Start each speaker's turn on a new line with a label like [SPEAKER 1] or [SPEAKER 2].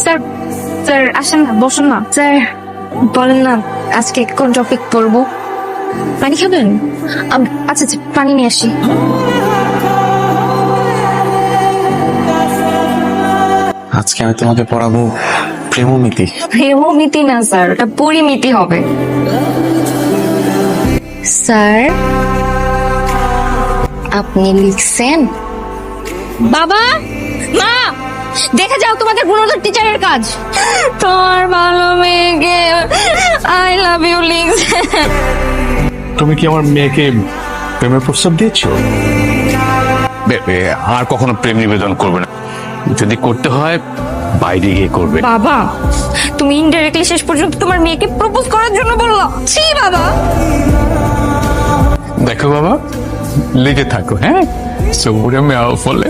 [SPEAKER 1] Sir sir আসেন না, বসুন না। স্যার বলেন না আজকে কোন টপিক পড়বো? পানি খাবেন? আচ্ছা আচ্ছা, পানি নিয়ে আসি।
[SPEAKER 2] আজকে আমি তোমাকে পড়াবো প্রেমমিতি।
[SPEAKER 1] প্রেমমিতি না স্যার, ওটা পরিমিতি হবে। স্যার আপনি লিখছেন? বাবা, মা, দেখে যাও তোমাদের গুণধর টিচারের কাজ। তোমার ভালো মেয়েকে আই লাভ ইউ লিখছে।
[SPEAKER 3] তুমি কি আমার মেয়েকে প্রেমের প্রস্তাব দিয়েছো? আর কখনো প্রেম নিবেদন করবে না, যদি করতে হয় বাইরে গিয়ে করবে।
[SPEAKER 1] বাবা, তুমি ইনডাইরেক্টলি শেষ পর্যন্ত তোমার মেয়েকে প্রপোজ করার জন্য বললো। ছি বাবা।
[SPEAKER 3] দেখো বাবা, লেগে থাকো, হ্যাঁ, সবুরে মেয়া ফলে